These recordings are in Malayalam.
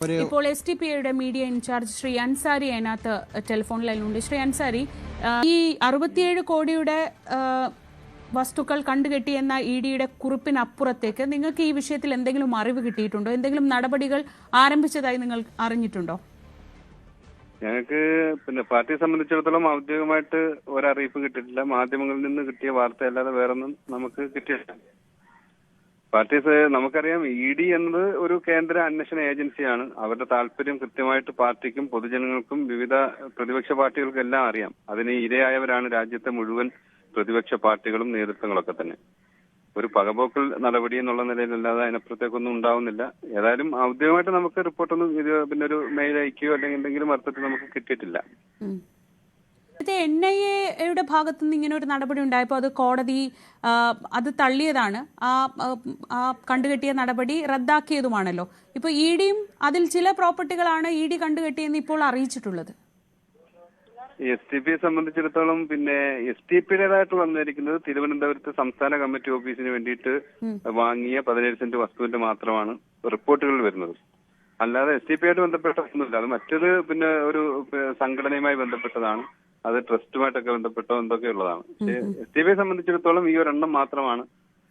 ഇപ്പോൾ STPയുടെ മീഡിയ ഇൻചാർജ് ശ്രീ അൻസാരി അതിനകത്ത് ടെലിഫോൺ ലൈനിലുണ്ട്. ശ്രീ അൻസാരി, ഈ 67 കോടിയുടെ വസ്തുക്കൾ കണ്ടുകെട്ടിയെന്ന EDയുടെ കുറിപ്പിനപ്പുറത്തേക്ക് നിങ്ങൾക്ക് ഈ വിഷയത്തിൽ എന്തെങ്കിലും അറിവ് കിട്ടിയിട്ടുണ്ടോ? എന്തെങ്കിലും നടപടികൾ ആരംഭിച്ചതായി നിങ്ങൾ അറിഞ്ഞിട്ടുണ്ടോ? ഞങ്ങൾക്ക് പാർട്ടിയെ സംബന്ധിച്ചിടത്തോളം ഔദ്യോഗികമായിട്ട് ഒരറിയിപ്പ് കിട്ടിയിട്ടില്ല. മാധ്യമങ്ങളിൽ നിന്ന് കിട്ടിയ വാർത്തയല്ലാതെ വേറൊന്നും നമുക്ക് കിട്ടിയിട്ടില്ല. പാർട്ടി നമുക്കറിയാം, ED എന്നത് ഒരു കേന്ദ്ര അന്വേഷണ ഏജൻസിയാണ്. അവരുടെ താല്പര്യം കൃത്യമായിട്ട് പാർട്ടിക്കും പൊതുജനങ്ങൾക്കും വിവിധ പ്രതിപക്ഷ പാർട്ടികൾക്കും എല്ലാം അറിയാം. അതിന് ഇരയായവരാണ് രാജ്യത്തെ മുഴുവൻ പ്രതിപക്ഷ പാർട്ടികളും നേതൃത്വങ്ങളൊക്കെ തന്നെ. ഒരു പകപോക്കൽ നടപടി എന്നുള്ള നിലയിലല്ലാതെ അതിനപ്പുറത്തേക്കൊന്നും ഉണ്ടാവുന്നില്ല. ഏതായാലും ഔദ്യോഗികമായിട്ട് നമുക്ക് റിപ്പോർട്ടൊന്നും ഇത് ഒരു മെയിൽ അയക്കുകയോ അല്ലെങ്കിൽ എന്തെങ്കിലും അർത്ഥത്തിൽ നമുക്ക് കിട്ടിയിട്ടില്ല. NIAയുടെ ഭാഗത്തു നിന്ന് ഇങ്ങനെ ഒരു നടപടി ഉണ്ടായപ്പോൾ അത് കോടതി അത് തള്ളിയതാണ്. ആ കണ്ടുകെട്ടിയ നടപടി റദ്ദാക്കിയതുമാണല്ലോ. ഇപ്പൊ EDയും അതിൽ ചില പ്രോപ്പർട്ടികളാണ് ED കണ്ടുകെട്ടിയെന്ന് ഇപ്പോൾ അറിയിച്ചിട്ടുള്ളത്. STPയെ സംബന്ധിച്ചിടത്തോളം STPയുടേതായിട്ട് വന്നിരിക്കുന്നത് തിരുവനന്തപുരത്ത് സംസ്ഥാന കമ്മിറ്റി ഓഫീസിന് വേണ്ടിയിട്ട് വാങ്ങിയ 17 സെന്റ് വസ്തുവിന്റെ മാത്രമാണ് റിപ്പോർട്ടുകൾ വരുന്നത്. അല്ലാതെ STPയായിട്ട് ബന്ധപ്പെട്ടൊന്നുമില്ല. അത് മറ്റൊരു ഒരു സംഘടനയുമായി ബന്ധപ്പെട്ടതാണ്. അത് ട്രസ്റ്റുമായിട്ടൊക്കെ ബന്ധപ്പെട്ടോ എന്തൊക്കെയുള്ളതാണ്. പക്ഷേ STPയെ സംബന്ധിച്ചിടത്തോളം ഈ ഒരെണ്ണം മാത്രമാണ്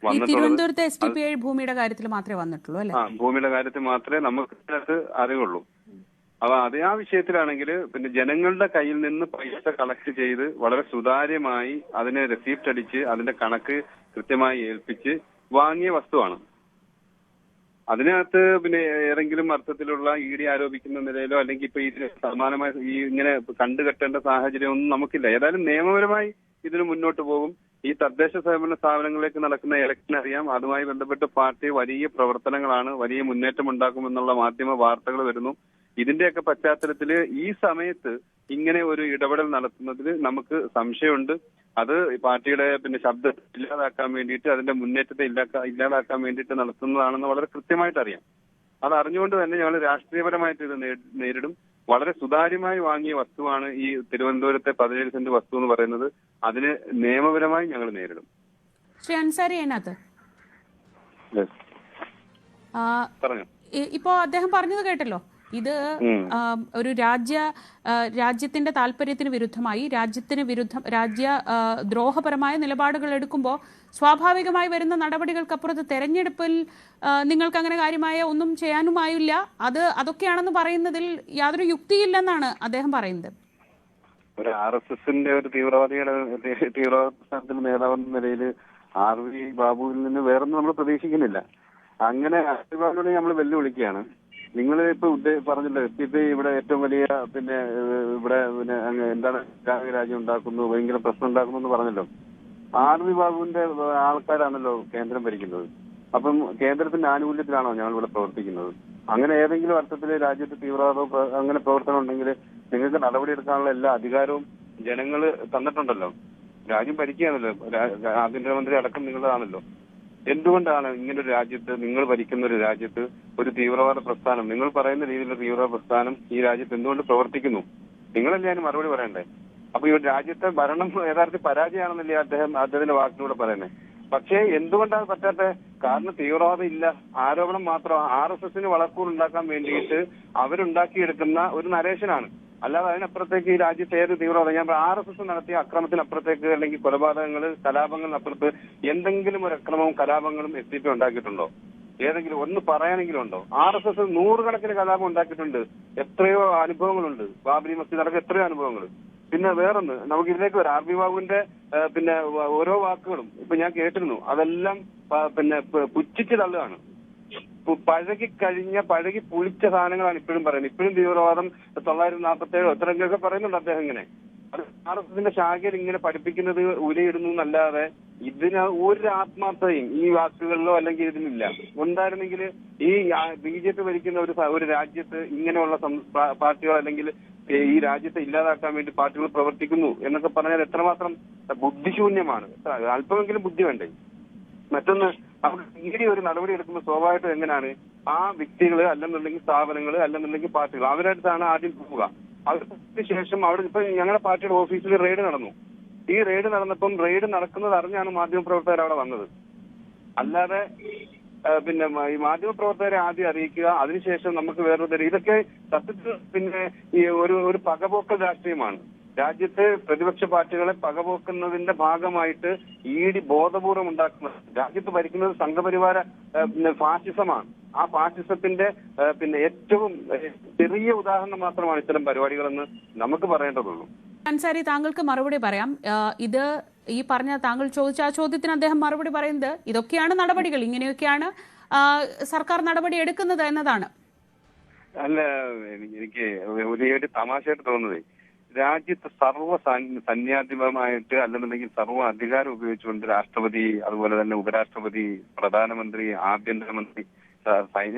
വന്നിട്ടുള്ളത്. തിരുവനന്തപുരത്തെ STPI ഭൂമിയുടെ കാര്യത്തിൽ മാത്രമേ വന്നിട്ടുള്ളൂ അല്ലേ? ഭൂമിയുടെ കാര്യത്തിൽ മാത്രമേ നമുക്ക് അറിവുള്ളൂ. അപ്പൊ അതേ ആ വിഷയത്തിലാണെങ്കിൽ ജനങ്ങളുടെ കയ്യിൽ നിന്ന് പൈസ കളക്ട് ചെയ്ത് വളരെ സുതാര്യമായി അതിനെ റെസീപ്റ്റ് അടിച്ച് അതിന്റെ കണക്ക് കൃത്യമായി ഏൽപ്പിച്ച് വാങ്ങിയ വസ്തുവാണ്. അതിനകത്ത് ഏതെങ്കിലും അർത്ഥത്തിലുള്ള ED ആരോപിക്കുന്ന നിലയിലോ അല്ലെങ്കിൽ ഇപ്പൊ ഇതിന് സമാനമായ ഇങ്ങനെ കണ്ടുകെട്ടേണ്ട സാഹചര്യം ഒന്നും നമുക്കില്ല. ഏതായാലും നിയമപരമായി ഇതിന് മുന്നോട്ട് പോകും. ഈ തദ്ദേശ സ്വയംഭരണ സ്ഥാപനങ്ങളിലേക്ക് നടക്കുന്ന ഇലക്ഷൻ അറിയാം. അതുമായി ബന്ധപ്പെട്ട് പാർട്ടി വലിയ പ്രവർത്തനങ്ങളാണ്, വലിയ മുന്നേറ്റം ഉണ്ടാക്കുമെന്നുള്ള മാധ്യമ വാർത്തകൾ വരുന്നു. ഇതിന്റെയൊക്കെ പശ്ചാത്തലത്തിൽ ഈ സമയത്ത് ഇങ്ങനെ ഒരു ഇടപെടൽ നടത്തുന്നതിൽ നമുക്ക് സംശയമുണ്ട്. അത് പാർട്ടിയുടെ ശബ്ദം ഇല്ലാതാക്കാൻ വേണ്ടിയിട്ട്, അതിന്റെ മുന്നേറ്റത്തെ ഇല്ലാതാക്കാൻ വേണ്ടിയിട്ട് നടത്തുന്നതാണെന്ന് വളരെ കൃത്യമായിട്ട് അറിയാം. അത് അറിഞ്ഞുകൊണ്ട് തന്നെ ഞങ്ങൾ രാഷ്ട്രീയപരമായിട്ട് ഇത് നേരിടും. വളരെ സുതാര്യമായി വാങ്ങിയ വസ്തുവാണ് ഈ തിരുവനന്തപുരത്തെ 17 സെന്റ് വസ്തു എന്ന് പറയുന്നത്. അതിന് നിയമപരമായി ഞങ്ങൾ നേരിടും. ശ്രീ അൻസാരി, അതിനകത്ത് പറഞ്ഞു ഇപ്പോ അദ്ദേഹം പറഞ്ഞത് കേട്ടല്ലോ. ഇത് ഒരു രാജ്യത്തിന്റെ താല്പര്യത്തിന് വിരുദ്ധമായി രാജ്യദ്രോഹപരമായ നിലപാടുകൾ എടുക്കുമ്പോൾ സ്വാഭാവികമായി വരുന്ന നടപടികൾക്കപ്പുറത്ത് തെരഞ്ഞെടുപ്പിൽ നിങ്ങൾക്ക് അങ്ങനെ കാര്യമായ ഒന്നും ചെയ്യാനുമായില്ല. അതൊക്കെയാണെന്ന് പറയുന്നതിൽ യാതൊരു യുക്തിയില്ലെന്നാണ് അദ്ദേഹം പറയുന്നത്. ഒരു RSSന്റെ ഒരു തീവ്രവാദ നേതാവെന്ന നിലയിൽ RV ബാബുവിൽ നിന്ന് വേറൊന്നും നമ്മൾ പ്രതീക്ഷിക്കുന്നില്ല. അങ്ങനെ RV ബാബുവിനെ നമ്മൾ വെല്ലുവിളിക്കുകയാണ്. നിങ്ങൾ ഇപ്പൊ പറഞ്ഞല്ലോ, STPI ഇവിടെ ഏറ്റവും വലിയ ഇവിടെ എന്താണ് രാജ്യം ഉണ്ടാക്കുന്നു, ഭയങ്കര പ്രശ്നം ഉണ്ടാക്കുന്നു എന്ന് പറഞ്ഞല്ലോ. RV ബാബുവിന്റെ ആൾക്കാരാണല്ലോ കേന്ദ്രം ഭരിക്കുന്നത്. അപ്പം കേന്ദ്രത്തിന്റെ ആനുകൂല്യത്തിലാണോ ഞങ്ങൾ ഇവിടെ പ്രവർത്തിക്കുന്നത്? അങ്ങനെ ഏതെങ്കിലും അർത്ഥത്തിൽ രാജ്യത്ത് തീവ്രവാദവും അങ്ങനെ പ്രവർത്തനം ഉണ്ടെങ്കിൽ നിങ്ങൾക്ക് നടപടിയെടുക്കാനുള്ള എല്ലാ അധികാരവും ജനങ്ങൾ തന്നിട്ടുണ്ടല്ലോ. രാജ്യം ഭരിക്കുകയാണല്ലോ, ആഭ്യന്തരമന്ത്രി അടക്കം നിങ്ങളാണല്ലോ. എന്തുകൊണ്ടാണ് ഇങ്ങനൊരു രാജ്യത്ത്, നിങ്ങൾ ഭരിക്കുന്ന ഒരു രാജ്യത്ത് ഒരു തീവ്രവാദ പ്രസ്ഥാനം, നിങ്ങൾ പറയുന്ന രീതിയിലുള്ള തീവ്രവാദ പ്രസ്ഥാനം ഈ രാജ്യത്ത് എന്തുകൊണ്ട് പ്രവർത്തിക്കുന്നു? നിങ്ങളല്ലേ അതിന് മറുപടി പറയണ്ടേ? അപ്പൊ ഈ രാജ്യത്തെ ഭരണം യഥാർത്ഥത്തിൽ പരാജയമാണെന്നല്ലേ അദ്ദേഹത്തിന്റെ വാക്കിലൂടെ പറയുന്നത്. പക്ഷേ എന്തുകൊണ്ടാണ് പറ്റാത്ത? കാരണം തീവ്രവാദം ഇല്ല, ആരോപണം മാത്രം. RSSന് വളക്കൂർ ഉണ്ടാക്കാൻ വേണ്ടിയിട്ട് അവരുണ്ടാക്കിയെടുക്കുന്ന ഒരു നരേഷനാണ്. അല്ലാതെ അതിനപ്പുറത്തേക്ക് ഈ രാജ്യത്ത് ഏത് തീവ്രവാദം, ഞാൻ RSS നടത്തിയ അക്രമത്തിനപ്പുറത്തേക്ക് അല്ലെങ്കിൽ കൊലപാതകങ്ങൾ, കലാപങ്ങളിനപ്പുറത്ത് എന്തെങ്കിലും ഒരു അക്രമവും കലാപങ്ങളും STP ഉണ്ടാക്കിയിട്ടുണ്ടോ? ഏതെങ്കിലും ഒന്ന് പറയാനെങ്കിലും ഉണ്ടോ? RSS 100 കണക്കിന് കലാപം ഉണ്ടാക്കിയിട്ടുണ്ട്. എത്രയോ അനുഭവങ്ങളുണ്ട്. ബാബരി മസ്ജിദ് അടക്കം എത്രയോ അനുഭവങ്ങൾ. പിന്നെ വേറൊന്ന്, നമുക്ക് ഇതിലേക്ക് വരാം. RV ബാബുവിന്റെ ഓരോ വാക്കുകളും ഇപ്പൊ ഞാൻ കേട്ടിരുന്നു. അതെല്ലാം പുച്ഛിച്ച് തള്ളുകയാണ്. പഴകി പുളിച്ച സാധനങ്ങളാണ് ഇപ്പോഴും പറയുന്നത്. ഇപ്പോഴും തീവ്രവാദം 947 എത്രയൊക്കെ പറയുന്നുണ്ട് അദ്ദേഹം. ഇങ്ങനെ അത് RSSന്റെ ശാഖയിൽ ഇങ്ങനെ പഠിപ്പിക്കുന്നത് ഉലയിടുന്നു എന്നല്ലാതെ ഇതിന് ഒരു ആത്മാർത്ഥതയും ഈ വാക്കുകളിലോ അല്ലെങ്കിൽ ഇതിനില്ല. ഉണ്ടായിരുന്നെങ്കിൽ ഈ BJP ഭരിക്കുന്ന ഒരു രാജ്യത്ത് ഇങ്ങനെയുള്ള പാർട്ടികൾ അല്ലെങ്കിൽ ഈ രാജ്യത്തെ ഇല്ലാതാക്കാൻ വേണ്ടി പാർട്ടികൾ പ്രവർത്തിക്കുന്നു എന്നൊക്കെ പറഞ്ഞാൽ എത്രമാത്രം ബുദ്ധിശൂന്യമാണ്. അല്പമെങ്കിലും ബുദ്ധി വേണ്ടേ? മറ്റൊന്ന്, അവിടെ ED ഒരു നടപടി എടുക്കുമ്പോൾ സ്വാഭാവികമായിട്ടും എങ്ങനെയാണ് ആ വ്യക്തികൾ അല്ലെന്നുണ്ടെങ്കിൽ സ്ഥാപനങ്ങൾ അല്ലെന്നുണ്ടെങ്കിൽ പാർട്ടികൾ അവരടുത്താണ് ആദ്യം പോവുക. അതിന് ശേഷം അവിടെ ഇപ്പൊ ഞങ്ങളുടെ പാർട്ടിയുടെ ഓഫീസിൽ റെയ്ഡ് നടന്നു. ഈ റെയ്ഡ് നടന്നപ്പം റെയ്ഡ് നടക്കുന്നത് അറിഞ്ഞാണ് മാധ്യമപ്രവർത്തകർ അവിടെ വന്നത്. അല്ലാതെ പിന്നെ ഈ മാധ്യമപ്രവർത്തകരെ ആദ്യം അറിയിക്കുക, അതിനുശേഷം നമുക്ക് വേറൊരു ഇതൊക്കെ സത്യത്തിൽ പിന്നെ ഈ ഒരു പകപോക്കൽ രാഷ്ട്രീയമാണ്. രാജ്യത്തെ പ്രതിപക്ഷ പാർട്ടികളെ പകപോക്കുന്നതിന്റെ ഭാഗമായിട്ട് ബോധപൂർവം ഉണ്ടാക്കുന്നത്. രാജ്യത്ത് ഭരിക്കുന്നത് സംഘപരിവാര ഫാസിസമാണ്. ആ ഫാസിസത്തിന്റെ പിന്നെ ഏറ്റവും ചെറിയ ഉദാഹരണം മാത്രമാണ് ഇത്തരം പരിപാടികളെന്ന് നമുക്ക് പറയേണ്ടതുള്ളൂ. അൻസാരി, താങ്കൾക്ക് മറുപടി പറയാം. ഇത് ഈ പറഞ്ഞ താങ്കൾ ചോദിച്ച ആ ചോദ്യത്തിന് അദ്ദേഹം മറുപടി പറയുന്നത് ഇതൊക്കെയാണ് നടപടികൾ, ഇങ്ങനെയൊക്കെയാണ് സർക്കാർ നടപടി എടുക്കുന്നത് എന്നതാണ്. അല്ല, എനിക്ക് ഒരു തമാശയായിട്ട് തോന്നുന്നത്, രാജ്യത്ത് സന്യാധിപമായിട്ട് അല്ലെന്നുണ്ടെങ്കിൽ സർവ്വ അധികാരം ഉപയോഗിച്ചുകൊണ്ട് രാഷ്ട്രപതി, അതുപോലെ തന്നെ ഉപരാഷ്ട്രപതി, പ്രധാനമന്ത്രി, ആഭ്യന്തരമന്ത്രി,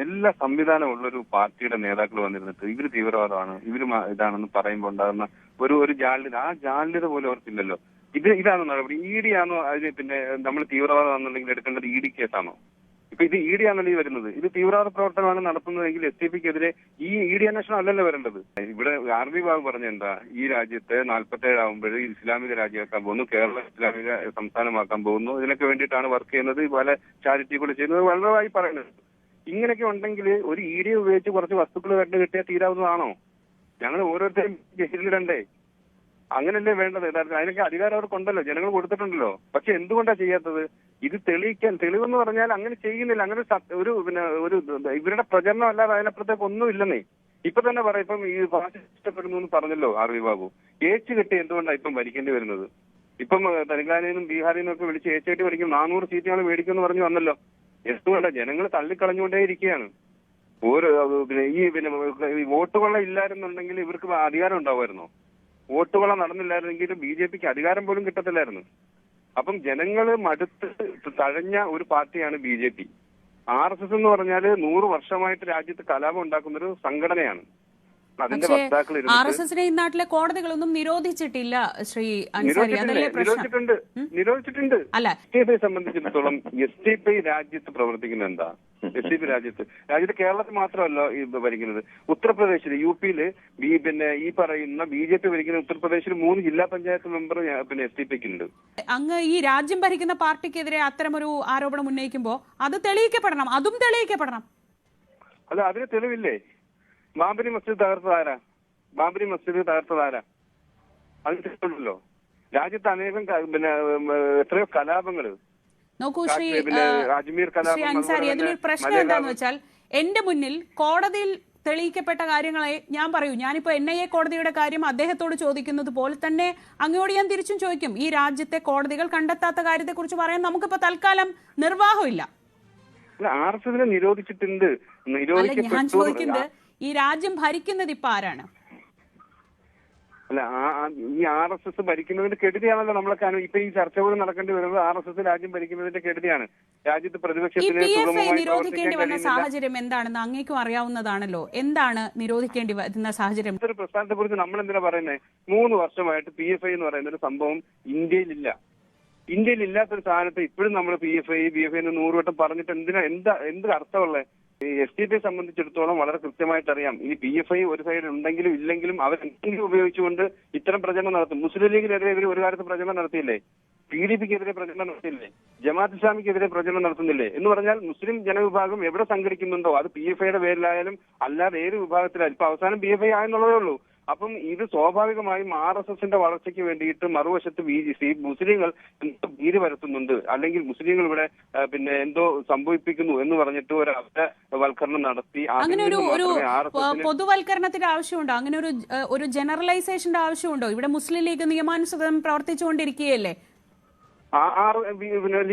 എല്ലാ സംവിധാനമുള്ളൊരു പാർട്ടിയുടെ നേതാക്കൾ വന്നിരുന്നിട്ട് ഇവര് തീവ്രവാദമാണ്, ഇവര് ഇതാണെന്ന് പറയുമ്പോൾ ഉണ്ടാകുന്ന ഒരു ജാള്യത, ആ ജാള്യത പോലും അവർക്കില്ലല്ലോ. ഇതാണ് നടപടി. ഇ ഡി ആണോ അതിന് പിന്നെ നമ്മൾ തീവ്രവാദം ആണെന്നുണ്ടെങ്കിൽ എടുക്കേണ്ടത് ഇ ഡി കേസാണോ? ഇപ്പൊ ഇത് ഇ ഡി ആണല്ലോ ഈ വരുന്നത്. ഇത് തീവ്രവാദ പ്രവർത്തനമാണ് നടത്തുന്നതെങ്കിൽ STPക്കെതിരെ ഇ ഡി അന്വേഷണം അല്ലല്ലോ വരേണ്ടത്. ഇവിടെ RV ബാബു പറഞ്ഞ എന്താ, ഈ രാജ്യത്തെ 47 ആകുമ്പോൾ ഇസ്ലാമിക രാജ്യമാക്കാൻ പോകുന്നു, കേരള ഇസ്ലാമിക സംസ്ഥാനമാക്കാൻ പോകുന്നു, ഇതിനൊക്കെ വേണ്ടിയിട്ടാണ് വർക്ക് ചെയ്യുന്നത്, പല ചാരിറ്റി കൂടെ ചെയ്യുന്നത് വളരെയായി പറയുന്നത്. ഇങ്ങനെയൊക്കെ ഉണ്ടെങ്കിൽ ഒരു ഇ ഡി ഉപയോഗിച്ച് കുറച്ച് വസ്തുക്കൾ കണ്ടു കിട്ടിയാൽ തീരാവുന്നതാണോ? ഞങ്ങൾ ഓരോരുത്തരും ജയിലിലിടണ്ടേ? അങ്ങനല്ലേ വേണ്ടത്? യഥാർത്ഥത്തിൽ അതിനൊക്കെ അധികാരം അവർക്കുണ്ടല്ലോ, ജനങ്ങൾ കൊടുത്തിട്ടുണ്ടല്ലോ. പക്ഷെ എന്തുകൊണ്ടാണ് ചെയ്യാത്തത്? ഇത് തെളിവെന്ന് പറഞ്ഞാൽ അങ്ങനെ ചെയ്യുന്നില്ല. അങ്ങനെ ഒരു ഇവരുടെ പ്രചരണം അല്ലാതെ അതിനപ്പുറത്തേക്ക് ഒന്നും ഇല്ലെന്നേ. ഇപ്പൊ തന്നെ പറയാം, ഇപ്പം ഈ ഭാഷ ഇഷ്ടപ്പെടുന്നു എന്ന് പറഞ്ഞല്ലോ RV ബാബു. കെട്ടി എന്തുകൊണ്ടാണ് ഇപ്പം ഭരിക്കേണ്ടി വരുന്നത്? ഇപ്പം തെലങ്കാനയിലും ബീഹാറിൽ നിന്നും ഒക്കെ വിളിച്ച് കെട്ടി ഭരിക്കും, 400 സീറ്റുകൾ മേടിക്കുമെന്ന് പറഞ്ഞു വന്നല്ലോ. എന്തുകൊണ്ടാണ്? ജനങ്ങൾ തള്ളിക്കളഞ്ഞുകൊണ്ടേ ഇരിക്കുകയാണ്. ഈ വോട്ടുകൊള്ള ഇല്ലായിരുന്നുണ്ടെങ്കിൽ ഇവർക്ക് അധികാരം ഉണ്ടാവുമായിരുന്നോ? വോട്ടുകൊള്ള നടന്നില്ലായിരുന്നെങ്കിൽ BJPക്ക് അധികാരം പോലും കിട്ടത്തില്ലായിരുന്നു. അപ്പം ജനങ്ങള് മടുത്ത് തഴഞ്ഞ ഒരു പാർട്ടിയാണ് BJP. RSS എന്ന് പറഞ്ഞാൽ 100 വർഷമായിട്ട് രാജ്യത്ത് കലാപം ഉണ്ടാക്കുന്ന ഒരു സംഘടനയാണ്. അതിന്റെ വക്താക്കൾ RSSനെ ഈ നാട്ടിലെ കോടതികളൊന്നും നിരോധിച്ചിട്ടില്ല ശ്രീ അൻസാരി, അതല്ലേ പ്രശ്നം? നിരോധിച്ചിട്ടുണ്ട്. അല്ല, STPയെ സംബന്ധിച്ചിടത്തോളം STP രാജ്യത്ത് പ്രവർത്തിക്കുന്നത് എന്താ? STP രാജ്യത്ത് കേരളത്തിൽ മാത്രമല്ല ഇത് ഭരിക്കുന്നത്. ഉത്തർപ്രദേശിൽ, UPയില് പിന്നെ ഈ പറയുന്ന BJP ഭരിക്കുന്ന ഉത്തർപ്രദേശിൽ 3 ജില്ലാ പഞ്ചായത്ത് മെമ്പർ പിന്നെ STPക്ക് ഉണ്ട്. അങ്ങ് ഈ രാജ്യം ഭരിക്കുന്ന പാർട്ടിക്കെതിരെ അത്തരമൊരു ആരോപണം ഉന്നയിക്കുമ്പോൾ അത് തെളിയിക്കപ്പെടണം, അതും തെളിയിക്കപ്പെടണം. അല്ല, അതിന് തെളിവില്ലേ? ബാബരി മസ്ജിദ് തകർത്തതാരാ? അത് തെളിവുണ്ടല്ലോ. രാജ്യത്ത് അനേകം പിന്നെ എത്രയോ കലാപങ്ങള് നോക്കൂ ശ്രീ അൻസാരി, അതിലൊരു പ്രശ്നം എന്താന്ന് വെച്ചാൽ എന്റെ മുന്നിൽ കോടതിയിൽ തെളിയിക്കപ്പെട്ട കാര്യങ്ങളെ ഞാൻ പറയൂ. ഞാനിപ്പോ NIA കോടതിയുടെ കാര്യം അദ്ദേഹത്തോട് ചോദിക്കുന്നത് പോലെ തന്നെ അങ്ങോട്ട് ഞാൻ തിരിച്ചും ചോദിക്കും. ഈ രാജ്യത്തെ കോടതികൾ കണ്ടെത്താത്ത കാര്യത്തെ കുറിച്ച് പറയാൻ നമുക്കിപ്പോ തൽക്കാലം നിർവാഹമില്ല. RSSനെ നിരോധിച്ചിട്ടുണ്ട്. ഞാൻ ചോദിക്കുന്നത് ഈ രാജ്യം ഭരിക്കുന്നത് ഇപ്പൊ ആരാണ്? അല്ല, ഈ RSS ഭരിക്കുന്നതിന്റെ കെടുതിയാണല്ലോ നമ്മളൊക്കെ ഇപ്പൊ ഈ ചർച്ചകൾ നടക്കേണ്ടി വരുന്നത്. RSS രാജ്യം ഭരിക്കുന്നതിന്റെ കെടുതിയാണ്. രാജ്യത്ത് പ്രതിപക്ഷത്തിന് നിരോധിക്കേണ്ടി വന്ന സാഹചര്യം എന്താണെന്ന് അങ്ങേക്കും അറിയാവുന്നതാണല്ലോ. എന്താണ് നിരോധിക്കേണ്ടി വരുന്ന സാഹചര്യം? ഒരു പ്രസ്ഥാനത്തെ കുറിച്ച് നമ്മൾ എന്തിനാ പറയുന്നത്? 3 വർഷമായിട്ട് PFI എന്ന് പറയുന്ന ഒരു സംഭവം ഇന്ത്യയിലില്ല. ഇന്ത്യയിലില്ലാത്തൊരു സാധനത്തെ ഇപ്പോഴും നമ്മൾ PFI എന്ന് 100 വട്ടം പറഞ്ഞിട്ട് എന്ത് അർത്ഥമുള്ളത്? STPയെ സംബന്ധിച്ചിടത്തോളം വളരെ കൃത്യമായിട്ട് അറിയാം. ഇനി PFI ഒരു സൈഡ് ഉണ്ടെങ്കിലും ഇല്ലെങ്കിലും അവരെന്തെങ്കിലും ഉപയോഗിച്ചുകൊണ്ട് ഇത്തരം പ്രചരണം നടത്തും. മുസ്ലിം ലീഗിനെതിരെ ഇവർ ഒരു കാലത്ത് പ്രചരണം നടത്തിയില്ലേ? PDPക്കെതിരെ പ്രചരണം നടത്തിയില്ലേ? ജമാഅത്ത് ഇസ്ലാമിക്കെതിരെ പ്രചരണം നടത്തുന്നില്ലേ? എന്ന് പറഞ്ഞാൽ മുസ്ലിം ജനവിഭാഗം എവിടെ സംഘടിക്കുന്നുണ്ടോ അത് PFIയുടെ പേരിലായാലും അല്ലാതെ ഏത് വിഭാഗത്തിലായാലും ഇപ്പൊ അവസാനം PFI ആയെന്നുള്ളതേ ഉള്ളൂ. അപ്പം ഇത് സ്വാഭാവികമായും RSSന്റെ വളർച്ചയ്ക്ക് വേണ്ടിയിട്ട് മറുവശത്ത് മുസ്ലിങ്ങൾ എന്തോ ഭീതി പരത്തുന്നുണ്ട്, അല്ലെങ്കിൽ മുസ്ലിങ്ങൾ ഇവിടെ പിന്നെ എന്തോ സംഭവിപ്പിക്കുന്നു എന്ന് പറഞ്ഞിട്ട് ഒരു അവവൽക്കരണം നടത്തി. അങ്ങനെ ഒരു പൊതുവൽക്കരണത്തിന്റെ ആവശ്യമുണ്ടോ? അങ്ങനെ ഒരു ജനറലൈസേഷന്റെ ആവശ്യമുണ്ടോ? ഇവിടെ മുസ്ലിം ലീഗ് നിയമാനുസൃതം പ്രവർത്തിച്ചുകൊണ്ടിരിക്കുകയല്ലേ?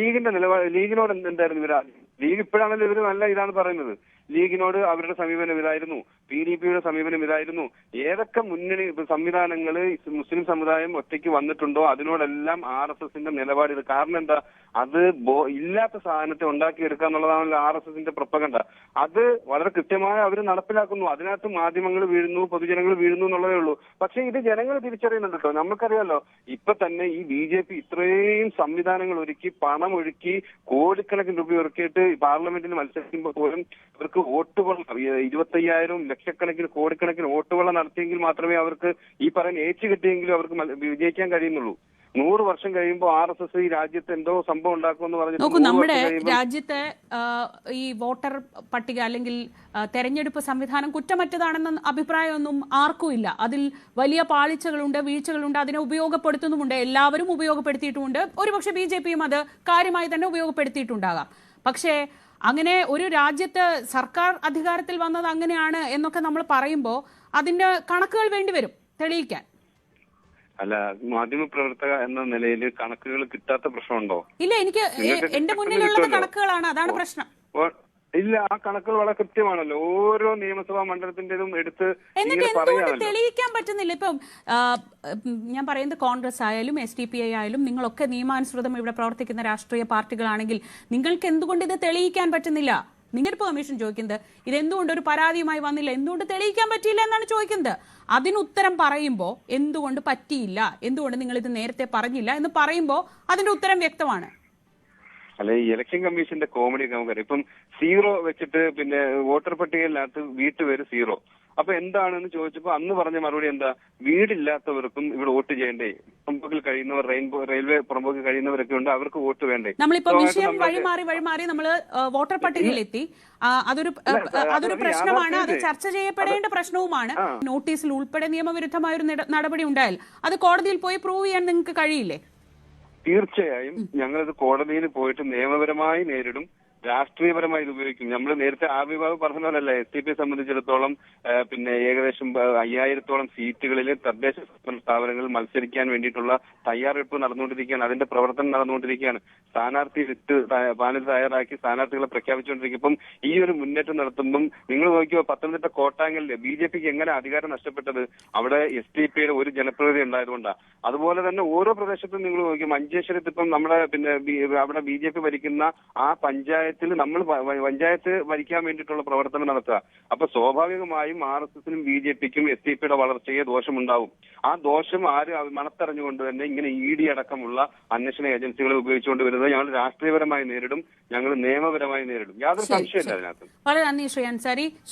ലീഗിന്റെ ലീഗിനോട് എന്തായിരുന്നു ഇവരാ? ലീഗ് ഇപ്പോഴാണല്ലോ ഇവര് നല്ല ഇതാണ് പറയുന്നത്. ലീഗിനോട് അവരുടെ സമീപനം ഇതായിരുന്നു, PDPയുടെ സമീപനം ഇതായിരുന്നു. ഏതൊക്കെ മുന്നണി സംവിധാനങ്ങൾ മുസ്ലിം സമുദായം ഒറ്റയ്ക്ക് വന്നിട്ടുണ്ടോ അതിനോടെല്ലാം RSSന്റെ നിലപാട് ഇത്. കാരണം എന്താ? അത് ഇല്ലാത്ത സാധനത്തെ ഉണ്ടാക്കിയെടുക്കുക എന്നുള്ളതാണല്ലോ RSSന്റെ പ്രൊപ്പഗണ്ട. അത് വളരെ കൃത്യമായി അവർ നടപ്പിലാക്കുന്നു. അതിനകത്ത് മാധ്യമങ്ങൾ വീഴുന്നു, പൊതുജനങ്ങൾ വീഴുന്നു എന്നുള്ളതേ ഉള്ളൂ. പക്ഷെ ഇത് ജനങ്ങൾ തിരിച്ചറിയുന്നുണ്ട് കേട്ടോ. നമുക്കറിയാലോ, ഇപ്പൊ തന്നെ ഈ BJP ഇത്രയും സംവിധാനങ്ങൾ ഒരുക്കി, പണം ഒഴുക്കി, കോടിക്കണക്കിന് രൂപ ഇറക്കിയിട്ട് പാർലമെന്റിൽ മത്സരിക്കുമ്പോൾ പോലും ഇവർക്ക് വോട്ടുകൾ 25,000 ലക്ഷക്കണക്കിന് കോടിക്കണക്കിന് വോട്ടുകൾ നടത്തിയെങ്കിൽ മാത്രമേ അവർക്ക് ഈ പറയുന്ന കിട്ടിയെങ്കിലും അവർക്ക് വിജയിക്കാൻ കഴിയുന്നുള്ളൂ. 100 വർഷം കഴിയുമ്പോൾ RSS ഈ രാജ്യത്ത് എന്തോ സംഭവം ഉണ്ടാക്കുമെന്ന് പറഞ്ഞിട്ട് നോക്കൂ, നമ്മുടെ രാജ്യത്തെ ഈ വോട്ടർ പട്ടിക അല്ലെങ്കിൽ തെരഞ്ഞെടുപ്പ് സംവിധാനം കുറ്റമറ്റതാണെന്ന അഭിപ്രായമൊന്നും ആർക്കും ഇല്ല. അതിൽ വലിയ പാളിച്ചകളുണ്ട്, വീഴ്ചകളുണ്ട്, അതിനെ ഉപയോഗപ്പെടുത്തുന്നുമുണ്ട്, എല്ലാവരും ഉപയോഗപ്പെടുത്തിയിട്ടുമുണ്ട്. ഒരുപക്ഷെ BJPയും അത് കാര്യമായി തന്നെ ഉപയോഗപ്പെടുത്തിയിട്ടുണ്ടാകാം. പക്ഷേ അങ്ങനെ ഒരു രാജ്യത്ത് സർക്കാർ അധികാരത്തിൽ വന്നത് അങ്ങനെയാണ് എന്നൊക്കെ നമ്മൾ പറയുമ്പോൾ അതിന്റെ കണക്കുകൾ വേണ്ടിവരും തെളിയിക്കാൻ. അല്ല, മാധ്യമപ്രവർത്തക എന്ന നിലയിൽ കണക്കുകൾ കിട്ടാത്ത പ്രശ്നമുണ്ടോ? ഇല്ല, എനിക്ക് എന്റെ മുന്നിലുള്ളത് കണക്കുകളാണ്, അതാണ് പ്രശ്നം. ഇല്ല, ആ കണക്കുകൾ വളരെ കൃത്യമാണല്ലോ. ഓരോ നിയമസഭാ മണ്ഡലത്തിന്റേതും എടുത്ത് എന്നിട്ട് എന്തുകൊണ്ട് തെളിയിക്കാൻ പറ്റുന്നില്ല? ഇപ്പം ഞാൻ പറയുന്നത് കോൺഗ്രസ് ആയാലും SDPI ആയാലും നിങ്ങളൊക്കെ നിയമാനുസൃതം ഇവിടെ പ്രവർത്തിക്കുന്ന രാഷ്ട്രീയ പാർട്ടികളാണെങ്കിൽ നിങ്ങൾക്ക് എന്തുകൊണ്ട് ഇത് തെളിയിക്കാൻ പറ്റുന്നില്ല? തെരഞ്ഞെടുപ്പ് കമ്മീഷൻ ചോദിക്കുന്നത് ഇതെന്തുകൊണ്ട് ഒരു പരാതിയുമായി വന്നില്ല, എന്തുകൊണ്ട് തെളിയിക്കാൻ പറ്റിയില്ല എന്നാണ് ചോദിക്കുന്നത്. അതിന് ഉത്തരം പറയുമ്പോൾ എന്തുകൊണ്ട് പറ്റിയില്ല, എന്തുകൊണ്ട് നിങ്ങൾ ഇത് നേരത്തെ പറഞ്ഞില്ല എന്ന് പറയുമ്പോൾ അതിന്റെ ഉത്തരം വ്യക്തമാണ്. അല്ലെ, ഈ ഇലക്ഷൻ കമ്മീഷന്റെ കോമഡി നമുക്കറിയാം. ഇപ്പം 0 വെച്ചിട്ട് പിന്നെ വോട്ടർ പട്ടികയിനകത്ത് വീട്ടുപേര് 0. അപ്പൊ എന്താണെന്ന് ചോദിച്ചപ്പോ അന്ന് പറഞ്ഞ മറുപടി എന്താ? വീടില്ലാത്തവർക്കും ഇവിടെ വോട്ട് ചെയ്യണ്ടേ? പുറമ്പോക്കിൽ കഴിയുന്നവർ, റെയിൽവേ പുറമ്പോക്കിൽ കഴിയുന്നവരൊക്കെ ഉണ്ട്, അവർക്ക് വോട്ട് വേണ്ടേ? നമ്മളിപ്പോ വിഷയം വഴിമാറി നമ്മള് വോട്ടർ പട്ടികയിലെത്തി. അതൊരു പ്രശ്നമാണ്, അത് ചർച്ച ചെയ്യപ്പെടേണ്ട പ്രശ്നവുമാണ്. നോട്ടീസിൽ ഉൾപ്പെടെ നിയമവിരുദ്ധമായ ഒരു നടപടി ഉണ്ടായാൽ അത് കോടതിയിൽ പോയി പ്രൂവ് ചെയ്യാൻ നിങ്ങൾക്ക് കഴിയില്ലേ? തീർച്ചയായും ഞങ്ങളിത് കോടതിയിൽ പോയിട്ട് നിയമപരമായി നേരിടും, രാഷ്ട്രീയപരമായി ഇത് ഉപയോഗിക്കും. നമ്മൾ നേരത്തെ വിഭാഗ് പറഞ്ഞ പോലല്ല, SDPയെ സംബന്ധിച്ചിടത്തോളം പിന്നെ ഏകദേശം 5000-ഓളം സീറ്റുകളിൽ തദ്ദേശ സ്ഥാപനങ്ങളിൽ മത്സരിക്കാൻ വേണ്ടിയിട്ടുള്ള തയ്യാറെടുപ്പ് നടന്നുകൊണ്ടിരിക്കുകയാണ്, അതിന്റെ പ്രവർത്തനം നടന്നുകൊണ്ടിരിക്കുകയാണ്. സ്ഥാനാർത്ഥി ലിസ്റ്റ് പാനൽ തയ്യാറാക്കി സ്ഥാനാർത്ഥികളെ പ്രഖ്യാപിച്ചുകൊണ്ടിരിക്കും. ഇപ്പം ഈ ഒരു മുന്നേറ്റം നടത്തുമ്പം നിങ്ങൾ നോക്കിയോ, പത്തനംതിട്ട കോട്ടാങ്കലില് BJPക്ക് എങ്ങനെ അധികാരം നഷ്ടപ്പെട്ടത്? അവിടെ SDPയുടെ ഒരു ജനപ്രതിനിധി ഉണ്ടായതുകൊണ്ടാണ്. അതുപോലെ തന്നെ ഓരോ പ്രദേശത്തും നിങ്ങൾ നോക്കിയോ, മഞ്ചേശ്വരത്ത് ഇപ്പം നമ്മുടെ പിന്നെ അവിടെ BJP ഭരിക്കുന്ന ആ പഞ്ചായത്തിൽ നമ്മൾ പഞ്ചായത്ത് ഭരിക്കാൻ വേണ്ടിയിട്ടുള്ള പ്രവർത്തനം നടത്തുക. അപ്പൊ സ്വാഭാവികമായും RSSനും BJPക്കും SDPയുടെ വളർച്ചയെ ദോഷമുണ്ടാവും. ആ ദോഷം ആര് മണത്തറിഞ്ഞുകൊണ്ട് തന്നെ ഇങ്ങനെ ED അടക്കമുള്ള അന്വേഷണ ഏജൻസികളെ ഉപയോഗിച്ചുകൊണ്ട് വരുന്നത് ഞങ്ങൾ രാഷ്ട്രീയപരമായി നേരിടും, ഞങ്ങൾ നിയമപരമായി നേരിടും. യാതൊരു സംശയമില്ല അതിനകത്ത്. വളരെ നന്ദി ശ്രീ അൻസാരി.